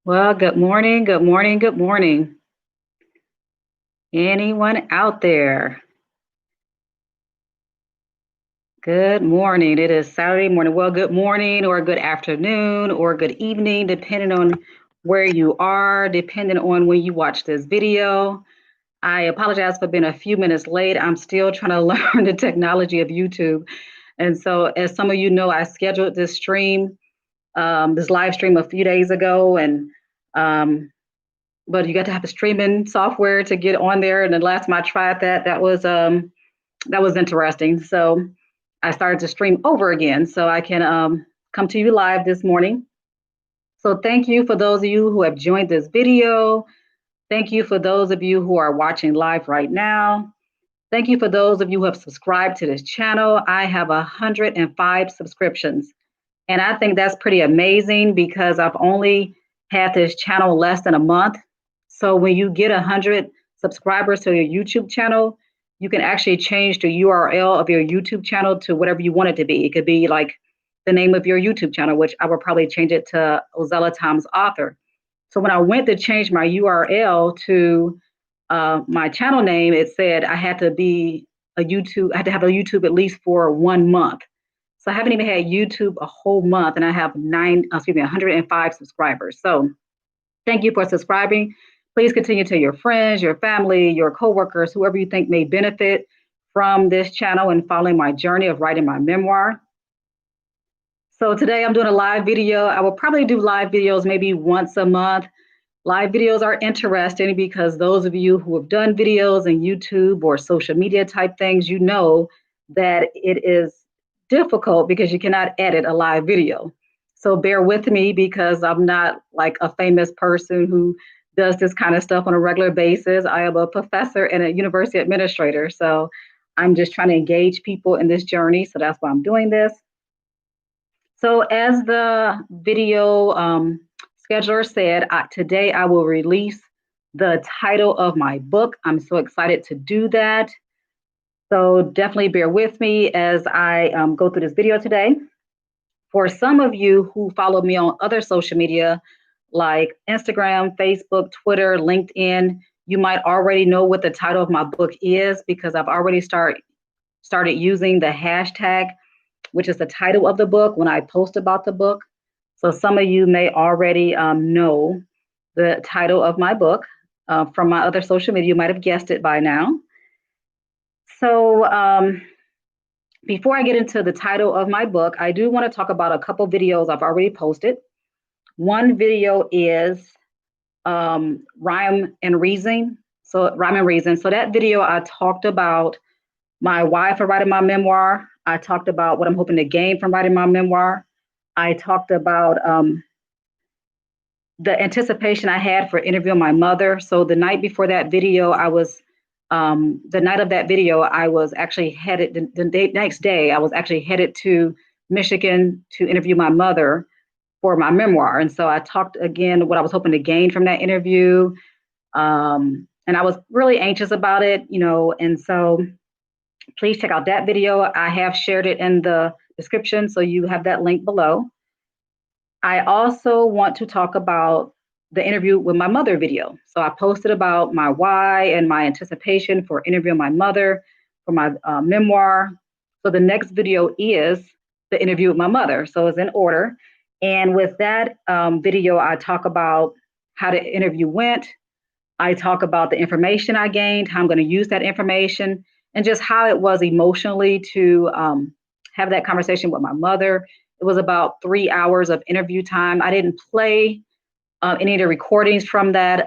Well, good morning, good morning, good morning. Anyone out there? Good morning. It is Saturday morning. Well, good morning or good afternoon or good evening, depending on where you are, depending on when you watch this video. I apologize for being a few minutes late. I'm still trying to learn the technology of YouTube. And so, as some of you know, I scheduled this stream, this live stream a few days ago, and um, but you got to have a streaming software to get on there. And the last time I tried that, that was interesting. So I started to stream over again, so I can come to you live this morning. So thank you for those of you who have joined this video. Thank you for those of you who are watching live right now. Thank you for those of you who have subscribed to this channel. I have 105 subscriptions. And I think that's pretty amazing because I've only had this channel less than a month. So when you get 100 subscribers to your YouTube channel, you can actually change the URL of your YouTube channel to whatever you want it to be. It could be like the name of your YouTube channel, which I will probably change it to Ozella Tom's Author. So when I went to change my URL to my channel name, it said I had to be I had to have a YouTube at least for 1 month. So I haven't even had YouTube a whole month, and I have 105 subscribers. So thank you for subscribing. Please continue to your friends, your family, your coworkers, whoever you think may benefit from this channel and following my journey of writing my memoir. So today I'm doing a live video. I will probably do live videos maybe once a month. Live videos are interesting because those of you who have done videos in YouTube or social media type things, you know that it is difficult because you cannot edit a live video. So bear with me because I'm not like a famous person who does this kind of stuff on a regular basis. I am a professor and a university administrator. So I'm just trying to engage people in this journey. So that's why I'm doing this. So as the video scheduler said, today I will release the title of my book. I'm so excited to do that. So definitely bear with me as I go through this video today. For some of you who follow me on other social media like Instagram, Facebook, Twitter, LinkedIn, you might already know what the title of my book is because I've already started using the hashtag, which is the title of the book when I post about the book. So some of you may already know the title of my book from my other social media. You might have guessed it by now. So before I get into the title of my book, I do want to talk about a couple videos I've already posted. One video is Rhyme and Reason. So Rhyme and Reason. So that video I talked about my why for writing my memoir. I talked about what I'm hoping to gain from writing my memoir. I talked about the anticipation I had for interviewing my mother. So the night before that video, the night of that video, I was actually headed, next day, I was actually headed to Michigan to interview my mother for my memoir. And so I talked again what I was hoping to gain from that interview. And I was really anxious about it, and so please check out that video. I have shared it in the description, so you have that link below. I also want to talk about the interview with my mother video. So I posted about my why and my anticipation for interviewing my mother for my memoir. So the next video is the interview with my mother. So it's in order. And with that video, I talk about how the interview went. I talk about the information I gained, how I'm going to use that information, and just how it was emotionally to have that conversation with my mother. It was about 3 hours of interview time. I didn't play any of the recordings from that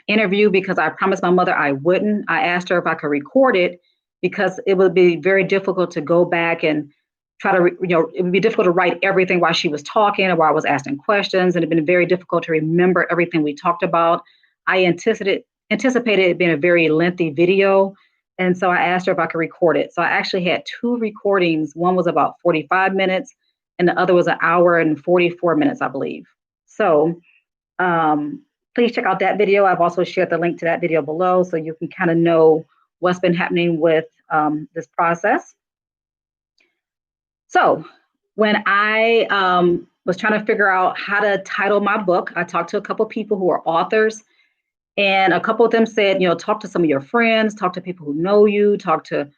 interview because I promised my mother I wouldn't. I asked her if I could record it because it would be very difficult to go back and try to, it would be difficult to write everything while she was talking or while I was asking questions. And it'd been very difficult to remember everything we talked about. I anticipated it being a very lengthy video. And so I asked her if I could record it. So I actually had two recordings. One was about 45 minutes and the other was an hour and 44 minutes, I believe. So please check out that video. I've also shared the link to that video below so you can kind of know what's been happening with this process. So when I was trying to figure out how to title my book. I talked to a couple of people who are authors, and a couple of them said, talk to some of your friends, talk to people who know you, talk to,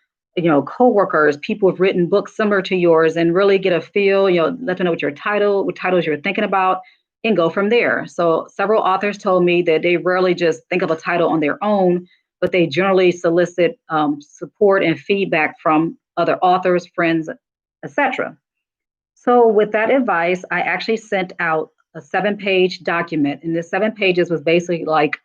coworkers, people who've written books similar to yours, and really get a feel, let them know what titles you're thinking about, and go from there. So several authors told me that they rarely just think of a title on their own, but they generally solicit support and feedback from other authors, friends, etc. So with that advice, I actually sent out a 7-page document, and this 7 pages was basically like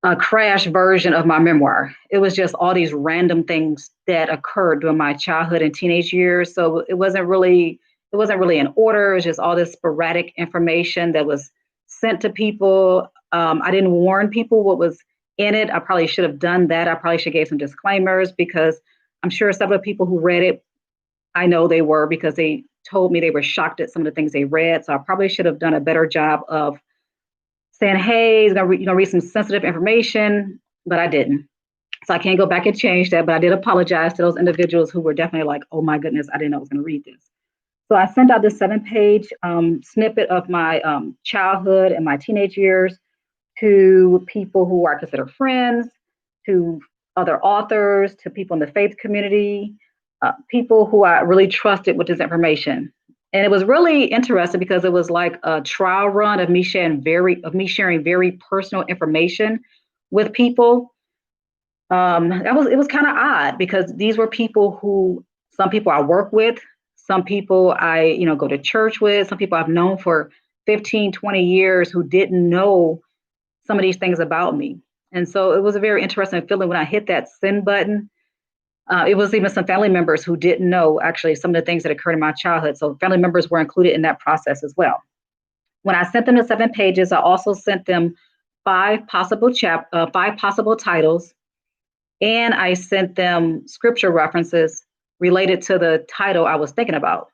a crash version of my memoir. It was just all these random things that occurred during my childhood and teenage years. So it wasn't really in order. It was just all this sporadic information that was sent to people. I didn't warn people what was in it. I probably should have done that. I probably should have gave some disclaimers, because I'm sure several people who read it, I know they were, because they told me they were shocked at some of the things they read. So I probably should have done a better job of saying, "Hey, you're gonna read some sensitive information," but I didn't. So I can't go back and change that. But I did apologize to those individuals who were definitely like, "Oh my goodness, I didn't know I was going to read this." So I sent out this 7-page snippet of my childhood and my teenage years to people who are considered friends, to other authors, to people in the faith community, people who I really trusted with this information. And it was really interesting because it was like a trial run of me sharing very personal information with people. It was kind of odd, because these were people who, some people I work with, some people I go to church with, some people I've known for 15, 20 years, who didn't know some of these things about me. And so it was a very interesting feeling when I hit that send button. It was even some family members who didn't know actually some of the things that occurred in my childhood. So family members were included in that process as well. When I sent them the 7 pages, I also sent them five possible titles, and I sent them scripture references related to the title I was thinking about.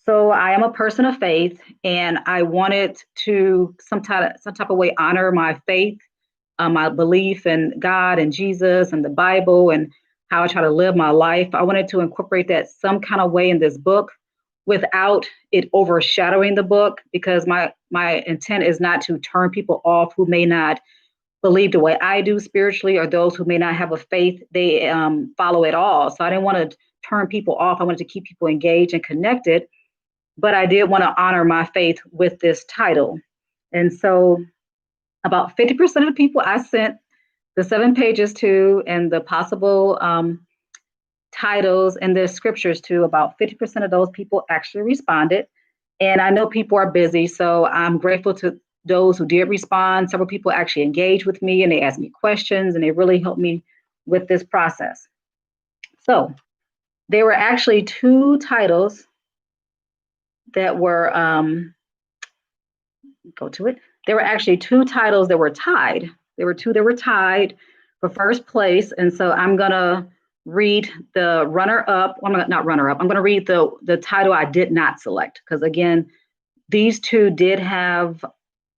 So I am a person of faith, and I wanted to some type of way honor my faith, my belief in God and Jesus and the Bible, and how I try to live my life. I wanted to incorporate that some kind of way in this book without it overshadowing the book, because my intent is not to turn people off who may not believe the way I do spiritually, or those who may not have a faith they follow at all. So I didn't want to turn people off. I wanted to keep people engaged and connected, but I did want to honor my faith with this title. And so about 50% of the people I sent the 7 pages to, and the possible titles and the scriptures to, about 50% of those people actually responded. And I know people are busy, so I'm grateful to those who did respond. Several people actually engaged with me, and they asked me questions, and they really helped me with this process. So there were actually two titles that were, go to it. There were actually two titles that were tied. There were two that were tied for first place. And so I'm going to read the runner up. Well, not runner up. I'm going to read the title I did not select, because again, these two did have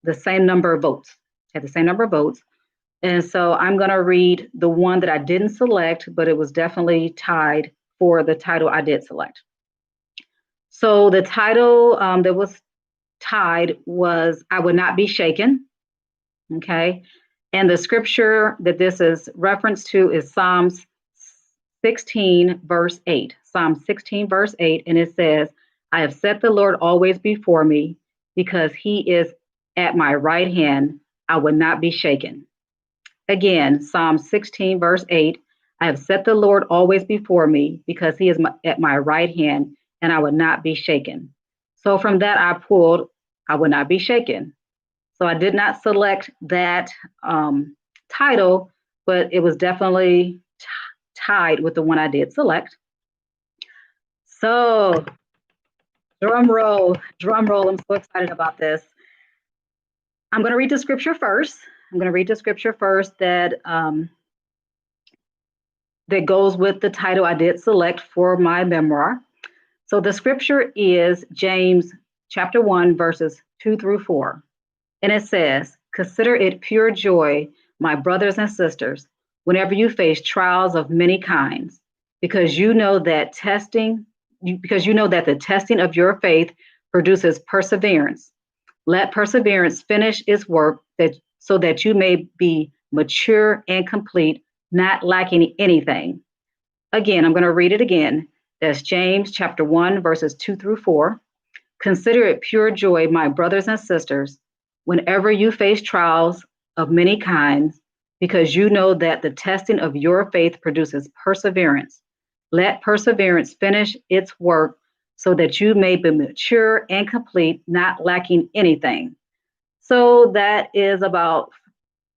the same number of votes, had the same number of votes. And so I'm going to read the one that I didn't select, but it was definitely tied for the title I did select. So the title that was tied was "I Would Not Be Shaken." Okay. And the scripture that this is referenced to is Psalms 16, verse 8. Psalm 16, verse 8. And it says, "I have set the Lord always before me, because he is at my right hand. I would not be shaken." Again, Psalm 16, verse 8. "I have set the Lord always before me, because he is at my right hand, and I would not be shaken." So from that, I pulled "I would not be shaken." So I did not select that title, but it was definitely tied with the one I did select. So drum roll, drum roll. I'm so excited about this. I'm going to read the scripture first. That goes with the title I did select for my memoir. So the scripture is James chapter 1, verses 2 through 4. And it says, "Consider it pure joy, my brothers and sisters, whenever you face trials of many kinds, because you know that the testing of your faith produces perseverance. Let perseverance finish its work so that you may be mature and complete, not lacking anything. Again, I'm going to read it again. That's James chapter 1, verses 2 through 4. Consider it pure joy, my brothers and sisters, whenever you face trials of many kinds, because you know that the testing of your faith produces perseverance. Let perseverance finish its work so that you may be mature and complete, not lacking anything. So that is about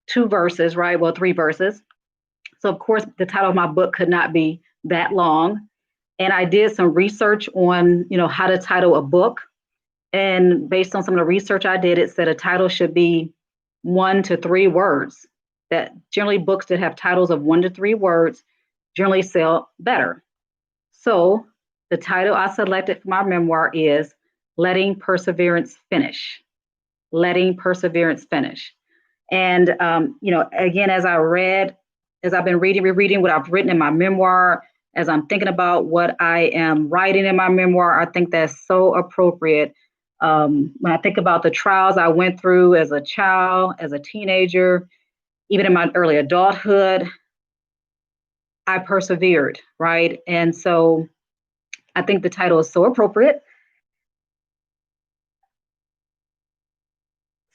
two verses, right? Well, three verses. So, of course, the title of my book could not be that long. And I did some research on, how to title a book. And based on some of the research I did, it said a title should be 1 to 3 words. That generally books that have titles of 1 to 3 words generally sell better. So the title I selected for my memoir is Letting Perseverance Finish. Letting Perseverance Finish. And, again, as I've been rereading what I've written in my memoir, as I'm thinking about what I am writing in my memoir, I think that's so appropriate. When I think about the trials I went through as a child, as a teenager, even in my early adulthood, I persevered, right? And so I think the title is so appropriate.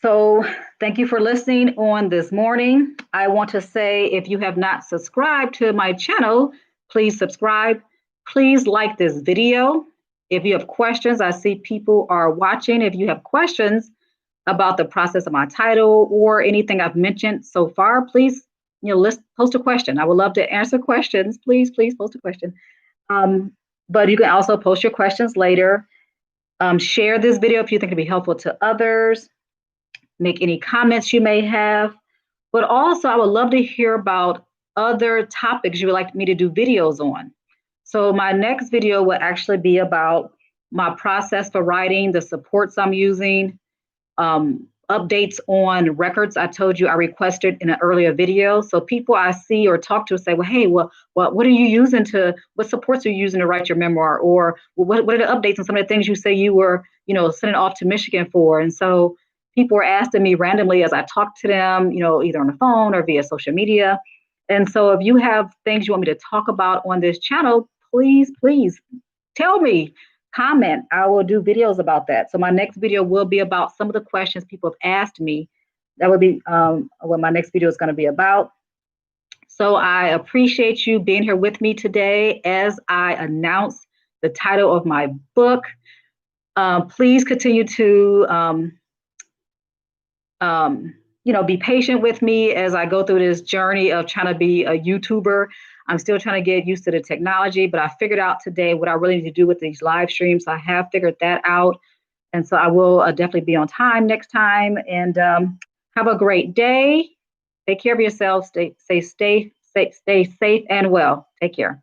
So thank you for listening on this morning. I want to say, if you have not subscribed to my channel, please subscribe. Please like this video. If you have questions, I see people are watching. If you have questions about the process of my title or anything I've mentioned so far, please, post a question. I would love to answer questions. Please post a question. But you can also post your questions later. Share this video if you think it'd be helpful to others. Make any comments you may have. But also, I would love to hear about other topics you would like me to do videos on. So my next video will actually be about my process for writing, the supports I'm using, updates on records I told you I requested in an earlier video. So people I see or talk to say, well, hey, what are you using what supports are you using to write your memoir? Or what are the updates on some of the things you say you were, sending off to Michigan for? And so people were asking me randomly as I talked to them, either on the phone or via social media. And so if you have things you want me to talk about on this channel, please tell me. Comment. I will do videos about that. So my next video will be about some of the questions people have asked me. That would be what my next video is going to be about. So I appreciate you being here with me today as I announce the title of my book. Please continue to be patient with me as I go through this journey of trying to be a YouTuber. I'm still trying to get used to the technology, but I figured out today what I really need to do with these live streams. I have figured that out. And so I will definitely be on time next time. And have a great day. Take care of yourselves. Stay safe and well. Take care.